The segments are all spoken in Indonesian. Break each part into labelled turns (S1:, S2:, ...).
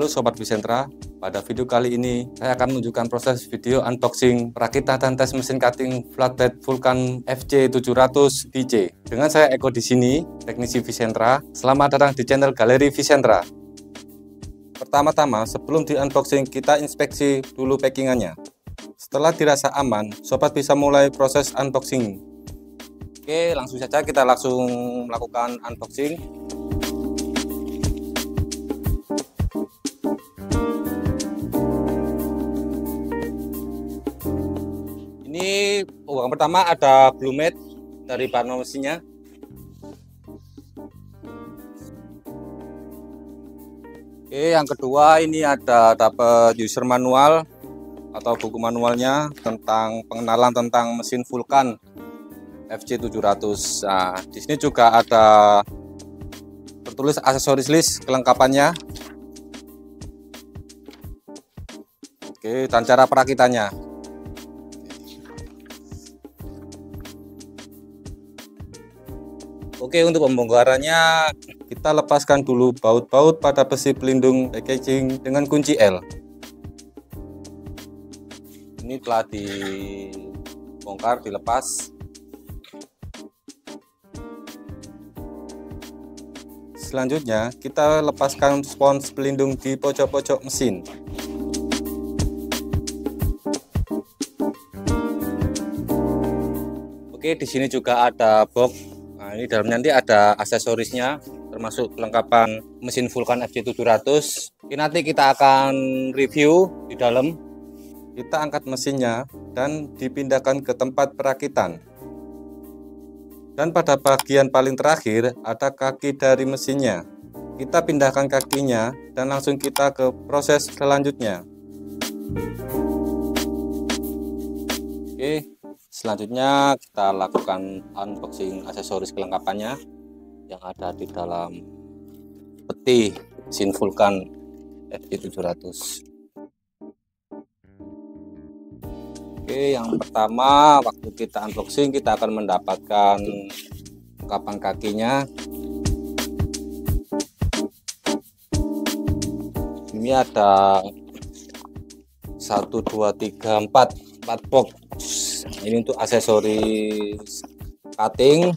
S1: Halo Sobat Vicentra, pada video kali ini saya akan menunjukkan proses video unboxing perakitan dan tes mesin cutting flatbed Vulcan FC700 DJ. Dengan saya Eko di sini, teknisi Vicentra. Selamat datang di channel Galeri Vicentra. Pertama-tama, sebelum di unboxing kita inspeksi dulu packingannya. Setelah dirasa aman, Sobat bisa mulai proses unboxing. Oke, langsung saja kita melakukan unboxing. Ini yang pertama ada blue mat dari bahan mesinnya. Oke, yang kedua ini dapat user manual atau buku manualnya tentang pengenalan tentang mesin Vulcan FC700. Nah, di sini juga ada tertulis aksesoris list kelengkapannya. Oke, dan cara perakitannya. Oke, untuk pembongkarannya kita lepaskan dulu baut-baut pada besi pelindung packaging dengan kunci L. Ini telah dibongkar, dilepas. Selanjutnya kita lepaskan spons pelindung di pojok-pojok mesin. Oke, di sini juga ada box. Nah, ini dalamnya nanti ada aksesorisnya, termasuk kelengkapan mesin Vulcan FC700. Ini nanti kita akan review di dalam. Kita angkat mesinnya dan dipindahkan ke tempat perakitan. Dan pada bagian paling terakhir ada kaki dari mesinnya. Kita pindahkan kakinya dan langsung kita ke proses selanjutnya. Oke. Selanjutnya kita lakukan unboxing aksesoris kelengkapannya yang ada di dalam peti mesin Vulcan FC700. Oke, yang pertama waktu kita unboxing kita akan mendapatkan kelengkapan kakinya. Ini ada 1, 2, 3, 4 box. Ini untuk aksesoris cutting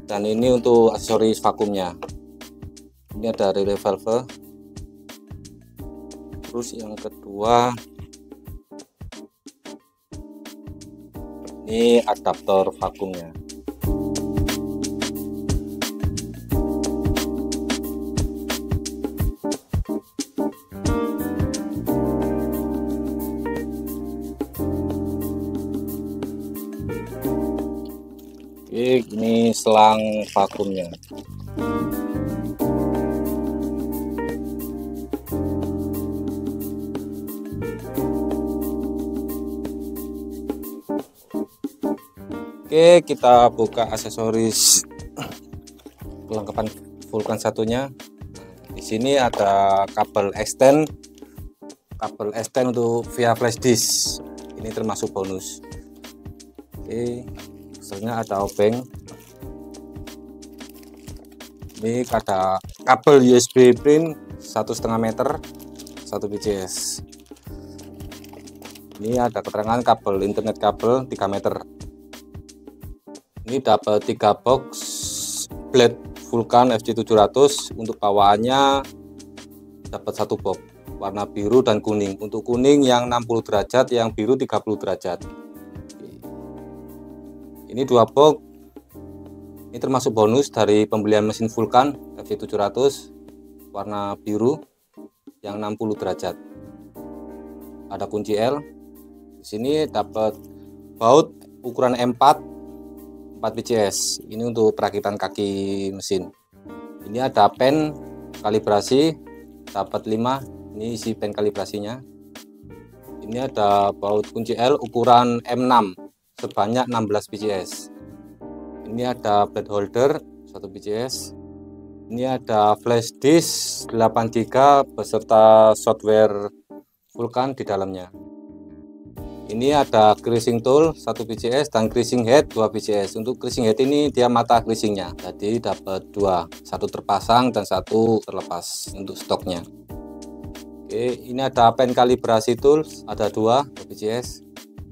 S1: dan ini untuk aksesoris vakumnya. Ini ada relay valve. Terus yang kedua ini adaptor vakumnya. Oke, ini selang vakumnya. Oke, kita buka aksesoris kelengkapan Vulcan satunya. Di sini ada kabel extend untuk via flash disk. Ini termasuk bonus. Oke. Selanjutnya ada obeng. Ini ada kabel USB pin 1,5 meter 1 PCS. Ini ada keterangan kabel internet kabel 3 meter. Ini dapat 3 box blade Vulcan FC700. Untuk bawaannya dapat 1 box warna biru dan kuning. Untuk kuning yang 60 derajat, yang biru 30 derajat. Ini 2 box. Ini termasuk bonus dari pembelian mesin Vulcan FC700 warna biru yang 60 derajat. Ada kunci L. Di sini dapat baut ukuran M4 4 PCS. Ini untuk perakitan kaki mesin. Ini ada pen kalibrasi dapat 5. Ini isi pen kalibrasinya. Ini ada baut kunci L ukuran M6 sebanyak 16 PCS. Ini ada blade holder 1 PCS. Ini ada flash disk 8 GB beserta software Vulcan di dalamnya. Ini ada greasing tool 1 PCS dan greasing head 2 PCS. Untuk greasing head ini dia mata greasingnya, jadi dapat 2, 1 terpasang dan 1 terlepas untuk stoknya. Oke, ini ada pen kalibrasi tools, ada 2 BCS.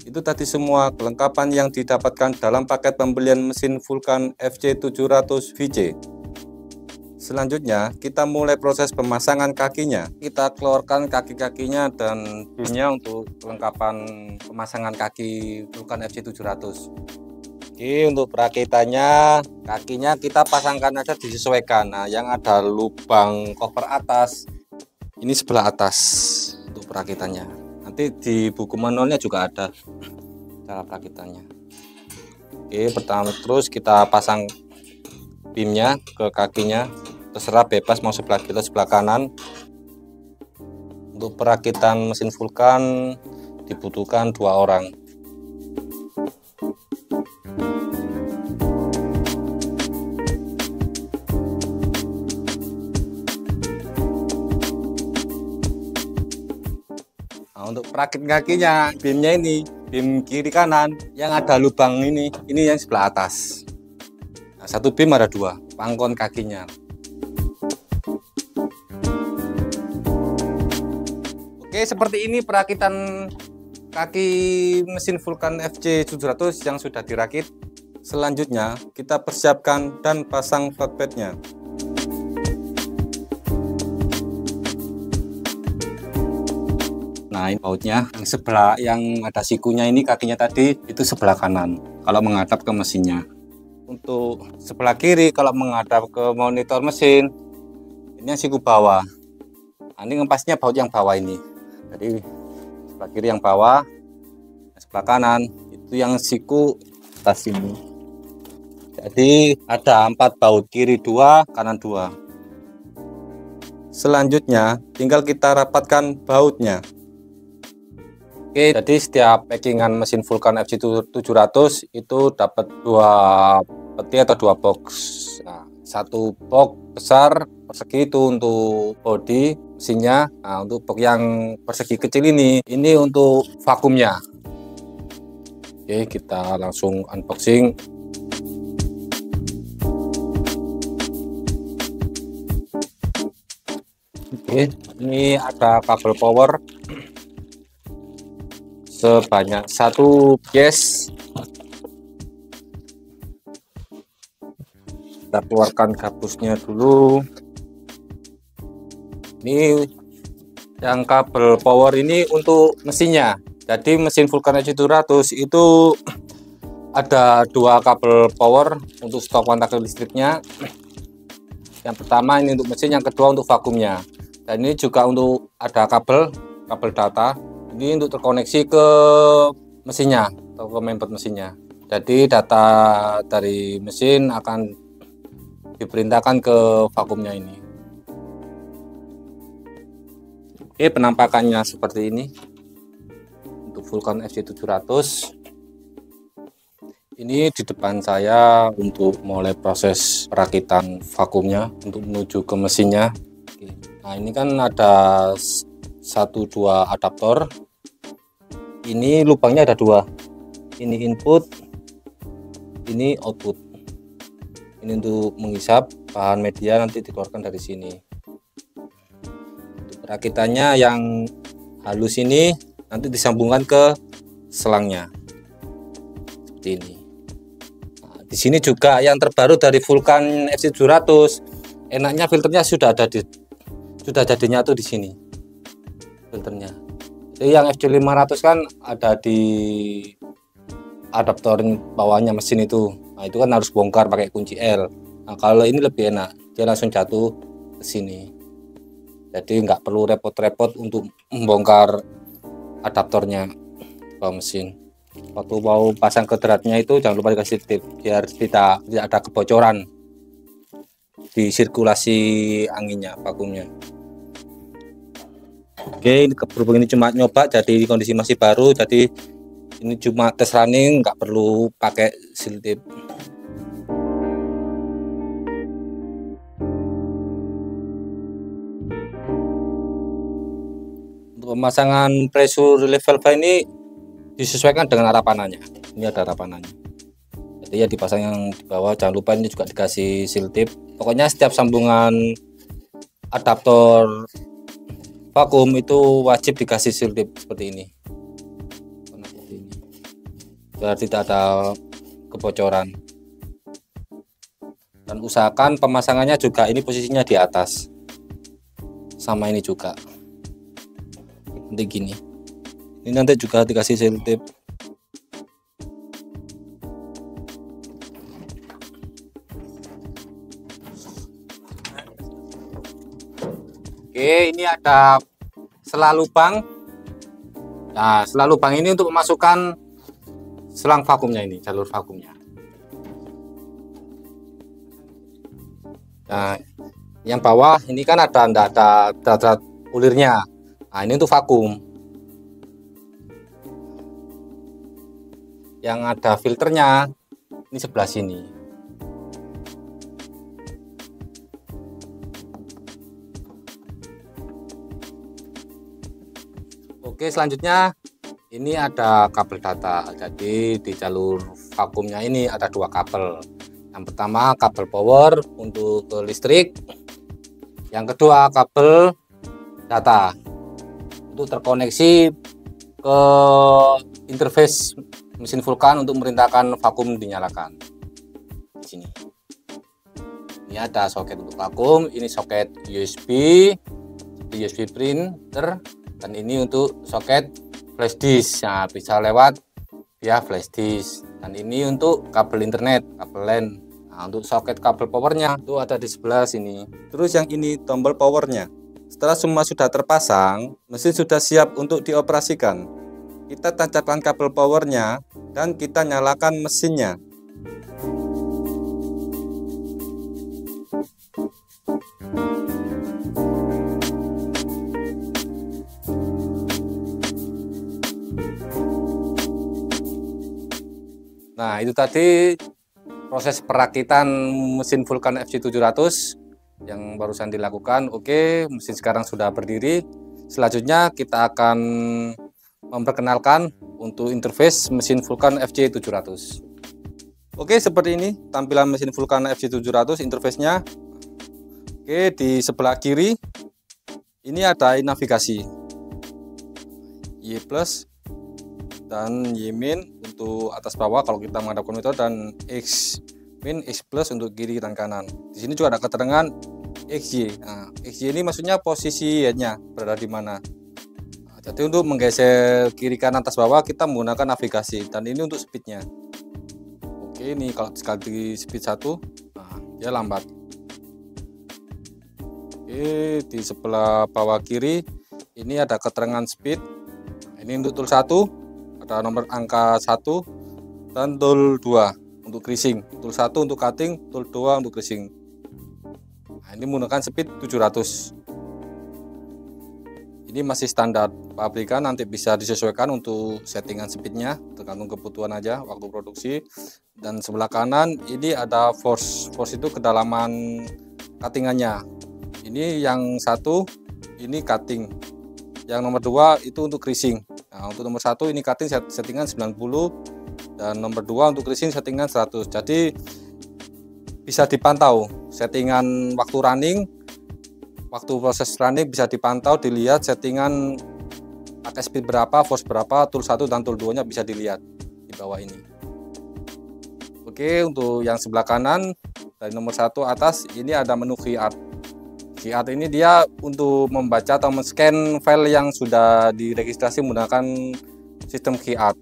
S1: Itu tadi semua kelengkapan yang didapatkan dalam paket pembelian mesin Vulcan FC700 VC. Selanjutnya kita mulai proses pemasangan kakinya. Kita keluarkan kaki-kakinya dan bimnya untuk kelengkapan pemasangan kaki Vulcan FC700. Oke, untuk perakitannya, kakinya kita pasangkan aja disesuaikan. Nah, yang ada lubang cover atas ini sebelah atas untuk perakitannya. Nanti di buku manualnya juga ada cara perakitannya. Oke, pertama terus kita pasang bimnya ke kakinya, terserah bebas mau sebelah kiri sebelah kanan. Untuk perakitan mesin Vulcan dibutuhkan 2 orang. Nah, untuk perakit kakinya, bimnya ini, bim kiri kanan yang ada lubang ini yang sebelah atas. Nah, 1 bim ada 2 pangkon kakinya. Oke, seperti ini perakitan kaki mesin Vulcan FC700 yang sudah dirakit. Selanjutnya kita persiapkan dan pasang flatbednya. Nah, ini bautnya yang sebelah yang ada sikunya ini, kakinya tadi itu sebelah kanan kalau menghadap ke mesinnya. Untuk sebelah kiri kalau menghadap ke monitor mesin, ini yang siku bawah. Nah, ini ngepasnya baut yang bawah ini. Jadi sebelah kiri yang bawah, sebelah kanan itu yang siku atas ini. Jadi ada 4 baut, kiri 2, kanan 2. Selanjutnya tinggal kita rapatkan bautnya. Oke, jadi setiap packingan mesin Vulcan FC700 itu dapat 2 peti atau 2 box. Nah, 1 box besar persegi itu untuk bodi mesinnya. Nah, untuk box yang persegi kecil ini untuk vakumnya. Oke, kita langsung unboxing. Oke, ini ada kabel power sebanyak 1 piece. Kita keluarkan gabusnya dulu. Ini yang kabel power ini untuk mesinnya. Jadi mesin Vulcan FC700 itu ada 2 kabel power untuk stok kontak listriknya. Yang pertama ini untuk mesin, yang kedua untuk vakumnya. Dan ini juga untuk ada kabel data. Ini untuk terkoneksi ke mesinnya atau ke mainboard mesinnya. Jadi data dari mesin akan diperintahkan ke vakumnya ini. Oke, penampakannya seperti ini untuk Vulcan FC700. Ini di depan saya untuk mulai proses perakitan vakumnya untuk menuju ke mesinnya. Oke. Nah, ini kan ada 1-2 adaptor. Ini lubangnya ada 2. Ini input, ini output. Ini untuk menghisap bahan media, nanti dikeluarkan dari sini. Untuk perakitannya yang halus ini nanti disambungkan ke selangnya seperti ini. Nah, di sini juga yang terbaru dari Vulcan FC700, enaknya filternya sudah jadi nyatu di sini filternya. Jadi yang FC500 kan ada di adaptor bawahnya mesin itu. Nah, itu kan harus bongkar pakai kunci L. Nah, kalau ini lebih enak, dia langsung jatuh ke sini. Jadi nggak perlu repot-repot untuk membongkar adaptornya bawah mesin. Waktu mau pasang ke dratnya itu jangan lupa dikasih tip biar tidak ada kebocoran di sirkulasi anginnya, vakumnya. Oke, berhubung ini cuma nyoba, jadi kondisi masih baru, jadi ini cuma tes running, nggak perlu pakai seal tip. Untuk pemasangan pressure relief valve ini disesuaikan dengan arah panahnya. Ini ada arah panahnya, jadi ya dipasang yang di bawah. Jangan lupa ini juga dikasih seal tip. Pokoknya setiap sambungan adaptor vakum itu wajib dikasih seal tip seperti ini, biar tidak ada kebocoran. Dan usahakan pemasangannya juga ini posisinya di atas, sama ini juga nanti gini, ini nanti juga dikasih seal tip. Oke, ini ada sela lubang. Nah, sela lubang ini untuk memasukkan selang vakumnya, ini jalur vakumnya. Nah, yang bawah ini kan enggak ada drat ulirnya. Nah, ini untuk vakum. Yang ada filternya ini sebelah sini. Oke, selanjutnya ini ada kabel data. Jadi di jalur vakumnya ini ada dua kabel. Yang pertama kabel power untuk ke listrik. Yang kedua kabel data untuk terkoneksi ke interface mesin Vulkan untuk memerintahkan vakum dinyalakan. Di sini. Ini ada soket untuk vakum, ini soket USB, USB printer. Dan ini untuk soket flash disk, nah, bisa lewat via flash disk. Dan ini untuk kabel internet, kabel LAN. Nah, untuk soket kabel powernya itu ada di sebelah sini. Terus yang ini tombol powernya. Setelah semua sudah terpasang, mesin sudah siap untuk dioperasikan. Kita tancapkan kabel powernya dan kita nyalakan mesinnya. Nah, itu tadi proses perakitan mesin Vulkan FC700 yang barusan dilakukan. Oke, mesin sekarang sudah berdiri. Selanjutnya kita akan memperkenalkan untuk interface mesin Vulkan FC700. Oke, seperti ini tampilan mesin Vulkan FC700 interface-nya. Oke, di sebelah kiri ini ada navigasi Y+ dan Y- untuk atas bawah kalau kita menghadap komputer, dan X- X+ untuk kiri dan kanan. Di sini juga ada keterangan XY. Nah, XY ini maksudnya posisi headnya berada di mana. Nah, jadi untuk menggeser kiri kanan atas bawah kita menggunakan navigasi, dan ini untuk speednya. Oke, ini kalau sekali speed 1, nah, dia lambat. Oke, di sebelah bawah kiri ini ada keterangan speed. Ini untuk tool 1 ada nomor angka 1 dan tool 2 untuk greasing. Tool 1 untuk cutting, tool 2 untuk greasing. Nah, ini menggunakan speed 700. Ini masih standar pabrikan, nanti bisa disesuaikan untuk settingan speednya, tergantung kebutuhan aja waktu produksi. Dan sebelah kanan ini ada force. Force itu kedalaman cuttingannya. Ini yang satu ini cutting. Yang nomor 2 itu untuk greasing. Nah, untuk nomor 1 ini cutting settingan 90 dan nomor 2 untuk greasing settingan 100. Jadi bisa dipantau settingan waktu running, waktu proses running bisa dipantau, dilihat settingan pakai speed berapa, force berapa, tool 1 dan tool 2-nya bisa dilihat di bawah ini. Oke, untuk yang sebelah kanan dari nomor 1 atas ini ada menu keyart. Keyart ini dia untuk membaca atau men-scan file yang sudah diregistrasi menggunakan sistem keyart.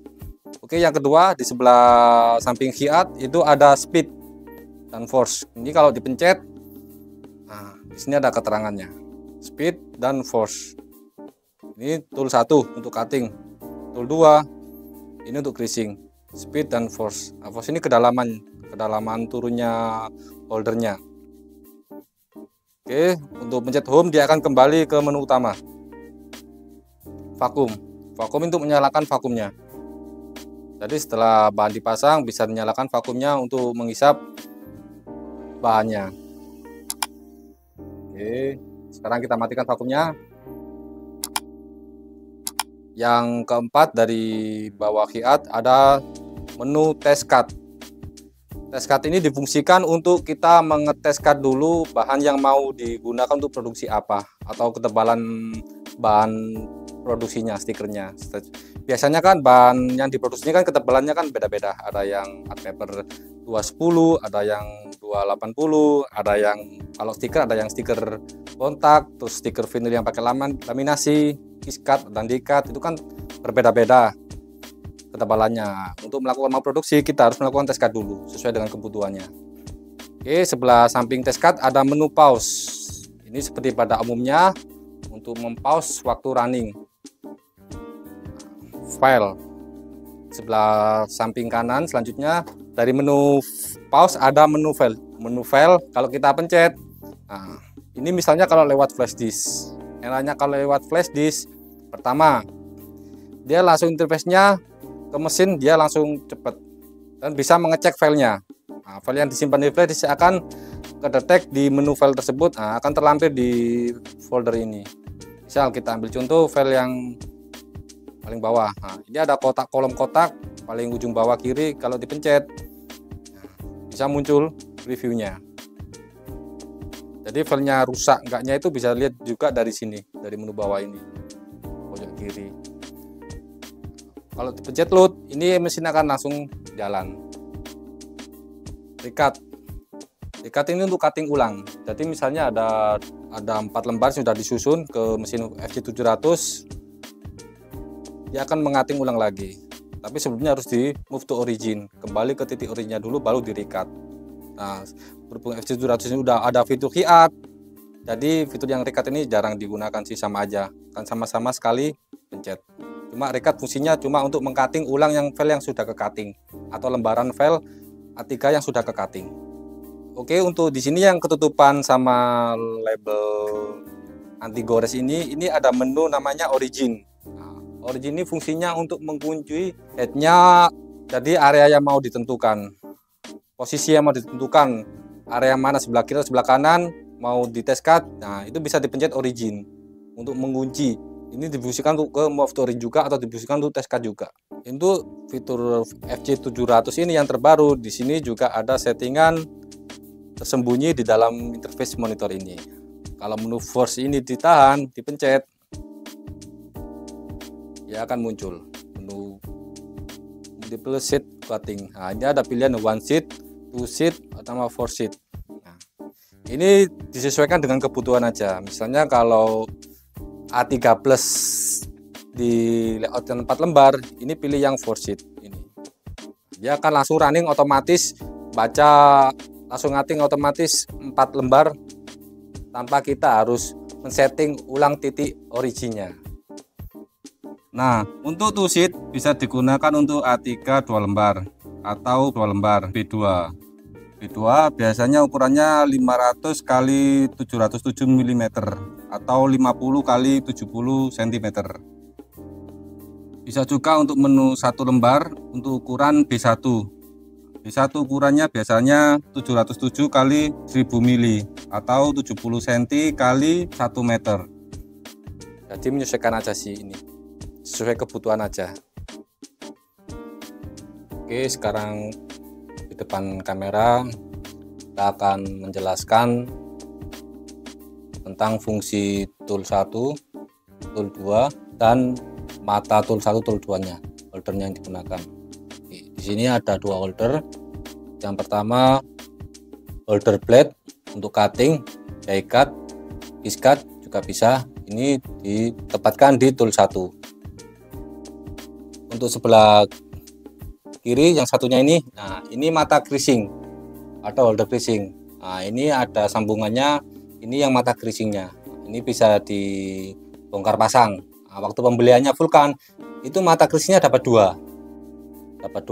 S1: Oke, yang kedua di sebelah samping keyart itu ada speed dan force. Ini kalau dipencet, nah di sini ada keterangannya, speed dan force. Ini tool 1 untuk cutting, tool 2 ini untuk greasing, speed dan force. Nah, force ini kedalaman turunnya holdernya. Oke, untuk pencet home dia akan kembali ke menu utama. Vakum. Vakum untuk menyalakan vakumnya. Jadi setelah bahan dipasang bisa dinyalakan vakumnya untuk menghisap bahannya. Oke, sekarang kita matikan vakumnya. Yang keempat dari bawah keyart ada menu test cut. Test cut ini difungsikan untuk kita mengetes cut dulu bahan yang mau digunakan untuk produksi apa, atau ketebalan bahan produksinya, stikernya. Biasanya kan bahan yang diproduksinya kan ketebalannya kan beda-beda. Ada yang art paper 210, ada yang 280, ada yang kalau stiker ada yang stiker kontak, terus stiker vinyl yang pakai laminasi, kiskat dan dikat, itu kan berbeda-beda ketebalannya. Untuk melakukan mau produksi kita harus melakukan test cut dulu sesuai dengan kebutuhannya. Oke, sebelah samping test cut ada menu pause. Ini seperti pada umumnya untuk mempause waktu running file. Sebelah samping kanan selanjutnya dari menu pause ada menu file. Menu file kalau kita pencet, nah, ini misalnya kalau lewat flash disk. Enaknya kalau lewat flash disk, pertama dia langsung interface-nya ke mesin, dia langsung cepat dan bisa mengecek filenya. Nah, file yang disimpan di flash disk akan kedetek di menu file tersebut, nah, akan terlampir di folder ini. Misal kita ambil contoh file yang paling bawah. Nah, ini ada kotak, kolom kotak paling ujung bawah kiri. Kalau dipencet, bisa muncul reviewnya. Jadi filenya rusak enggaknya itu bisa lihat juga dari sini, dari menu bawah ini, pojok kiri. Kalau dipencet load, ini mesin akan langsung jalan. Recut. Recut ini untuk cutting ulang. Jadi misalnya ada 4 lembar sudah disusun ke mesin FJ700, dia akan mengating ulang lagi. Tapi sebelumnya harus di move to origin, kembali ke titik originnya dulu baru di recut. Nah, berhubung FJ700 ini udah ada fitur hiat, jadi fitur yang recut ini jarang digunakan sih, sama aja kan sama-sama sekali pencet. Cuma recut fungsinya cuma untuk mengcutting ulang yang file yang sudah ke cutting atau lembaran file A3 yang sudah ke cutting. Oke, untuk di sini yang ketutupan sama label anti gores ini ada menu namanya origin. Origin ini fungsinya untuk mengunci headnya, jadi area yang mau ditentukan, posisi yang mau ditentukan, area mana sebelah kiri atau sebelah kanan mau di test cut. Nah, itu bisa dipencet origin untuk mengunci. Ini difungsikan untuk ke move to origin juga atau difungsikan untuk test cut juga. Untuk fitur FJ700 ini yang terbaru, di sini juga ada settingan tersembunyi di dalam interface monitor ini. Kalau menu force ini ditahan, dipencet, ya akan muncul menu multiple sheet cutting. Nah, ini ada pilihan one sheet, two sheet, atau four sheet. Nah, ini disesuaikan dengan kebutuhan aja. Misalnya kalau A3 plus di layout yang 4 lembar, ini pilih yang four sheet ini. Dia akan langsung running otomatis, baca langsung ngating otomatis 4 lembar tanpa kita harus men-setting ulang titik originnya. Nah, untuk two sheet bisa digunakan untuk A3 2 lembar atau 2 lembar B2. B2 biasanya ukurannya 500 x 707 mm atau 50 x 70 cm. Bisa juga untuk menu 1 lembar untuk ukuran B1. B1 ukurannya biasanya 707 x 1000 mm atau 70 cm x 1 meter. Jadi menyesuaikan aja sih ini, sesuai kebutuhan aja. Oke, sekarang di depan kamera kita akan menjelaskan tentang fungsi tool 1, tool 2, dan mata tool 1, tool 2-nya, holdernya yang digunakan. Di sini ada 2 holder. Yang pertama holder blade untuk cutting, die cut, piece cut juga bisa. Ini ditempatkan di tool 1. Untuk sebelah kiri yang satunya ini, nah ini mata creasing atau holder creasing. Nah, ini ada sambungannya, ini yang mata creasingnya. Ini bisa dibongkar pasang. Nah, waktu pembeliannya Vulcan itu mata creasingnya dapat 2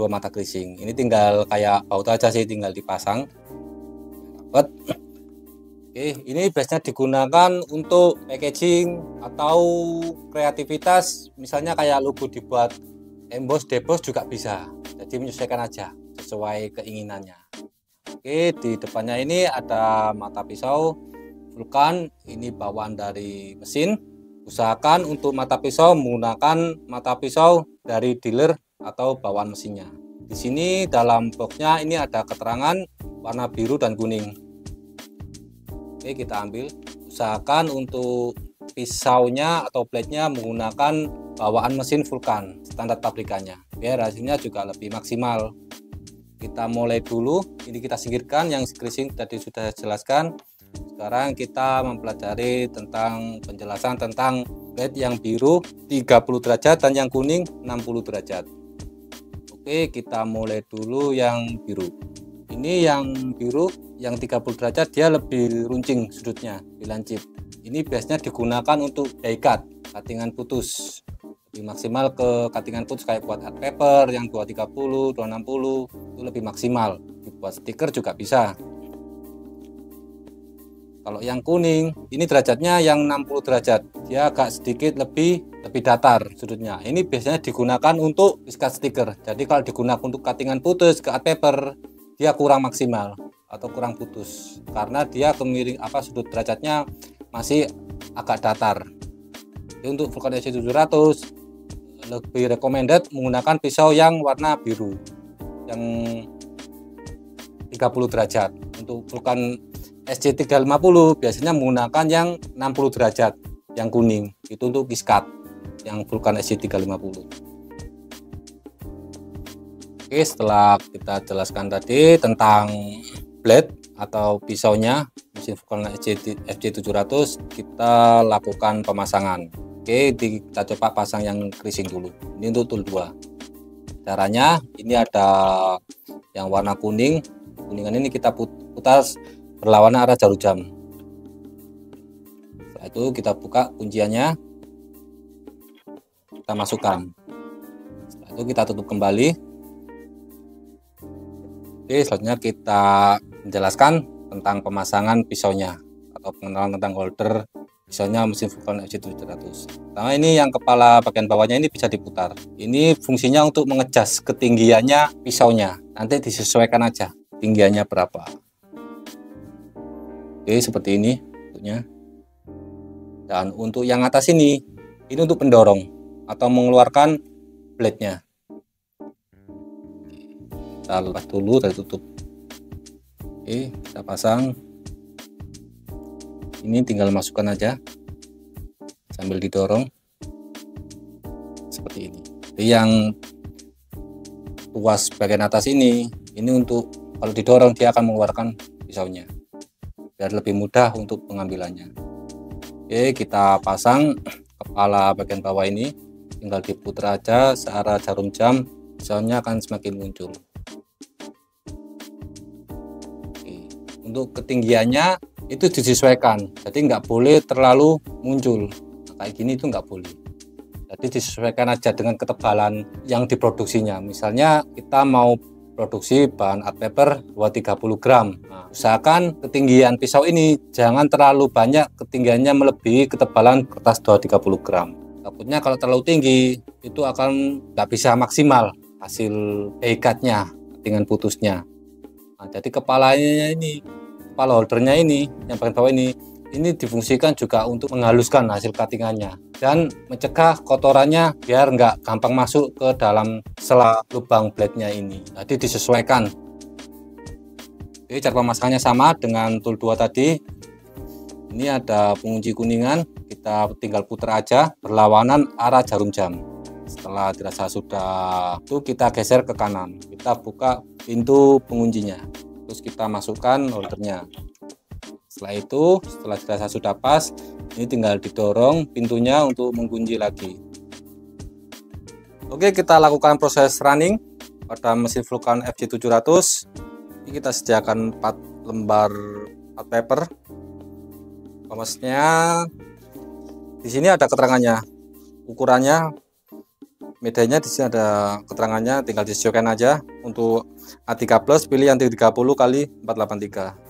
S1: mata creasing. Ini tinggal kayak baut aja sih, tinggal dipasang. Dapat. Oke, ini biasanya digunakan untuk packaging atau kreativitas, misalnya kayak logo dibuat emboss, deboss juga bisa. Jadi menyesuaikan aja sesuai keinginannya. Oke, di depannya ini ada mata pisau Vulcan, ini bawaan dari mesin. Usahakan untuk mata pisau menggunakan mata pisau dari dealer atau bawaan mesinnya. Di sini dalam boxnya ini ada keterangan warna biru dan kuning. Oke, kita ambil. Usahakan untuk pisaunya atau blade-nya menggunakan bawaan mesin Vulcan standar pabrikannya, biar hasilnya juga lebih maksimal. Kita mulai dulu, ini kita singkirkan yang greasing tadi sudah jelaskan. Sekarang kita mempelajari tentang penjelasan tentang blade yang biru 30 derajat dan yang kuning 60 derajat. Oke, kita mulai dulu yang biru. Ini yang biru yang 30 derajat dia lebih runcing sudutnya, dilancip. Ini biasanya digunakan untuk die cut, cuttingan putus. Lebih maksimal ke cuttingan putus kayak buat art paper yang 230, 260 itu lebih maksimal. Dibuat stiker juga bisa. Kalau yang kuning, ini derajatnya yang 60 derajat. Dia agak sedikit lebih datar sudutnya. Ini biasanya digunakan untuk cut stiker. Jadi kalau digunakan untuk cuttingan putus ke art paper, dia kurang maksimal atau kurang putus karena dia kemiring sudut derajatnya masih agak datar. Jadi untuk Vulcan SC700 lebih recommended menggunakan pisau yang warna biru yang 30 derajat. Untuk Vulcan SC350 biasanya menggunakan yang 60 derajat yang kuning, itu untuk kiskat yang Vulcan SC350. Oke, setelah kita jelaskan tadi tentang blade atau pisaunya mesin Vulcan SC700, kita lakukan pemasangan. Oke, kita coba pasang yang greasing dulu. Ini untuk tool 2. Caranya ini ada yang warna kuning. Kuningan ini kita putar berlawanan arah jarum jam. Setelah itu kita buka kunciannya, kita masukkan. Setelah itu kita tutup kembali. Oke, selanjutnya kita menjelaskan tentang pemasangan pisaunya atau pengenalan tentang holder pisaunya mesin Vulcan SC700. Pertama, ini yang kepala bagian bawahnya ini bisa diputar. Ini fungsinya untuk mengejas ketinggiannya pisaunya. Nanti disesuaikan aja tinggiannya berapa. Oke, seperti ini bentuknya. Dan untuk yang atas ini untuk pendorong atau mengeluarkan blade-nya. Kita lepas dulu, kita tutup. Oke, kita pasang. Ini tinggal masukkan aja sambil didorong seperti ini. Jadi yang tuas bagian atas ini untuk kalau didorong dia akan mengeluarkan pisaunya biar lebih mudah untuk pengambilannya. Oke, kita pasang kepala bagian bawah ini, tinggal diputar aja searah jarum jam, pisaunya akan semakin muncul. Untuk ketinggiannya itu disesuaikan, jadi nggak boleh terlalu muncul. Nah, kayak gini itu nggak boleh. Jadi disesuaikan aja dengan ketebalan yang diproduksinya. Misalnya kita mau produksi bahan art paper 230 gram. Nah, usahakan ketinggian pisau ini jangan terlalu banyak, ketinggiannya melebihi ketebalan kertas 230 gram. Takutnya kalau terlalu tinggi itu akan nggak bisa maksimal hasil die cut-nya dengan putusnya. Nah, jadi kepalanya ini, kepala holdernya ini, yang bagian bawah ini difungsikan juga untuk menghaluskan hasil cuttingannya dan mencegah kotorannya biar nggak gampang masuk ke dalam sela lubang blade-nya ini. Jadi disesuaikan. Oke, cara pemasangannya sama dengan tool 2 tadi. Ini ada pengunci kuningan, kita tinggal putar aja berlawanan arah jarum jam. Setelah dirasa sudah itu kita geser ke kanan, kita buka pintu penguncinya, terus kita masukkan holdernya. Setelah itu, setelah dirasa sudah pas, ini tinggal didorong pintunya untuk mengunci lagi. Oke, kita lakukan proses running pada mesin Vulcan FJ700. Ini kita sediakan 4 lembar art paper. Kemasnya di sini ada keterangannya, ukurannya, medianya di sini ada keterangannya, tinggal disesuaikan aja. Untuk A3 plus pilih yang 30 kali 483.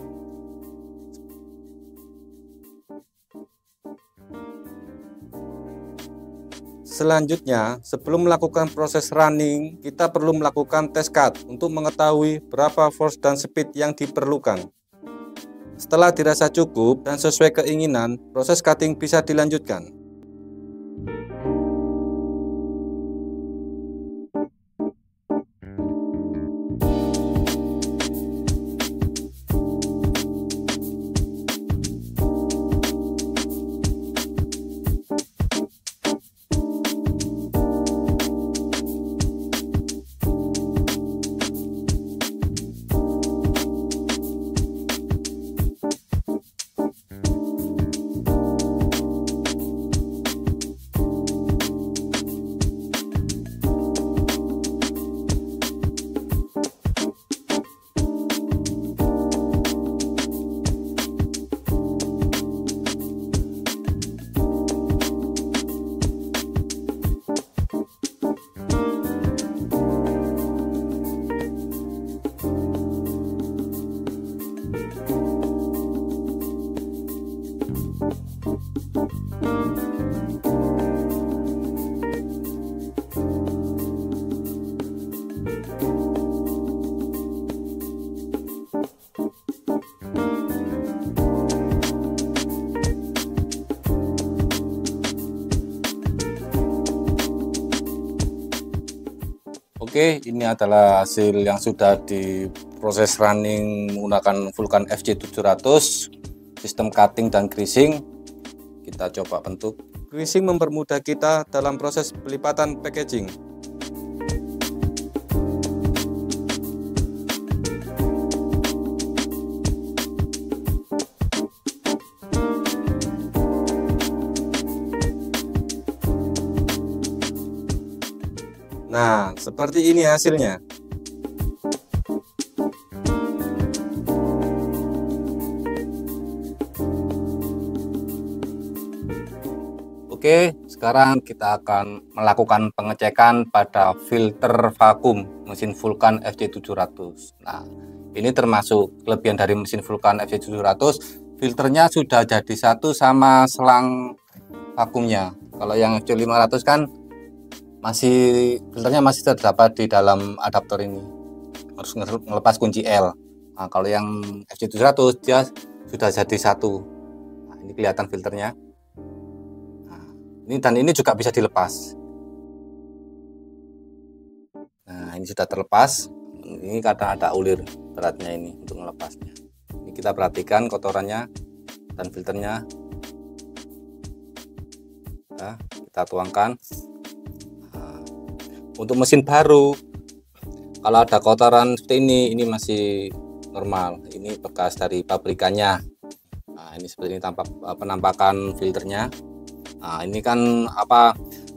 S1: Selanjutnya, sebelum melakukan proses running, kita perlu melakukan test cut untuk mengetahui berapa force dan speed yang diperlukan. Setelah dirasa cukup dan sesuai keinginan, proses cutting bisa dilanjutkan. Oke, ini adalah hasil yang sudah diproses running menggunakan Vulkan FC700, sistem cutting dan greasing. Kita coba bentuk. Greasing mempermudah kita dalam proses pelipatan packaging. Nah, seperti ini hasilnya. Oke, sekarang kita akan melakukan pengecekan pada filter vakum mesin Vulkan FC700. Nah, ini termasuk kelebihan dari mesin Vulkan FC700. Filternya sudah jadi satu sama selang vakumnya. Kalau yang FC500 kan filternya masih terdapat di dalam adaptor ini, harus ngelepas kunci L. Nah, kalau yang FC700 dia sudah jadi satu. Nah, ini kelihatan filternya. Nah, ini juga bisa dilepas. Nah, ini sudah terlepas. Ini kadang ada ulir beratnya ini untuk melepasnya. Ini kita perhatikan kotorannya dan filternya. Nah, kita tuangkan. Untuk mesin baru, kalau ada kotoran seperti ini masih normal. Ini bekas dari pabrikannya. Nah, ini seperti ini tampak penampakan filternya. Nah, ini kan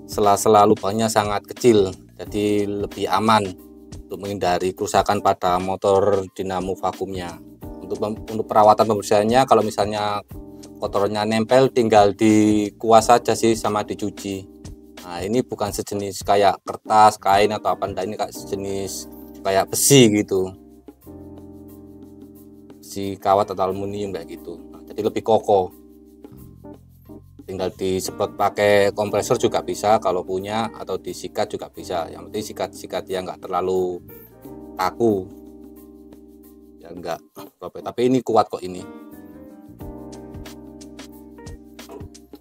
S1: sela-sela lubangnya sangat kecil, jadi lebih aman untuk menghindari kerusakan pada motor dinamo vakumnya. Untuk perawatan pembersihannya, kalau misalnya kotorannya nempel, tinggal dikuas saja sih sama dicuci. Nah, ini bukan sejenis kayak kertas, kain atau apa, enggak, ini kayak sejenis kayak besi gitu, besi kawat atau aluminium kayak gitu. Nah, jadi lebih kokoh. Tinggal disemprot pakai kompresor juga bisa kalau punya, atau disikat juga bisa. Yang penting sikat-sikat ya nggak terlalu kaku ya, enggak apa-apa. Tapi ini kuat kok ini.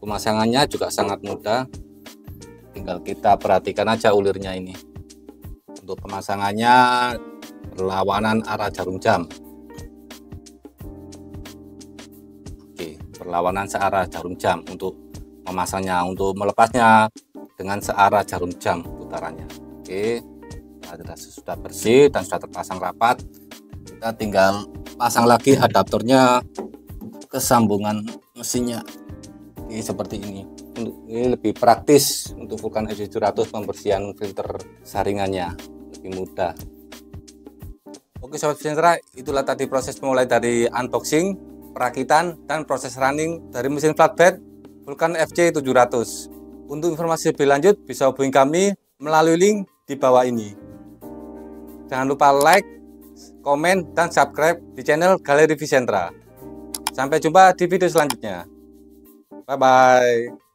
S1: Pemasangannya juga sangat mudah. Tinggal kita perhatikan aja ulirnya ini. Untuk pemasangannya perlawanan arah jarum jam. Oke, perlawanan searah jarum jam untuk memasangnya. Untuk melepasnya dengan searah jarum jam putarannya. Oke, sudah bersih dan sudah terpasang rapat. Kita tinggal pasang lagi adaptornya ke sambungan mesinnya. Oke, seperti ini. Ini lebih praktis untuk Vulkan FC700, pembersihan filter saringannya lebih mudah. Oke sobat Vicentra, itulah tadi proses mulai dari unboxing, perakitan, dan proses running dari mesin flatbed Vulkan FC700. Untuk informasi lebih lanjut bisa hubungi kami melalui link di bawah ini. Jangan lupa like, komen, dan subscribe di channel Galeri Vicentra. Sampai jumpa di video selanjutnya. Bye bye.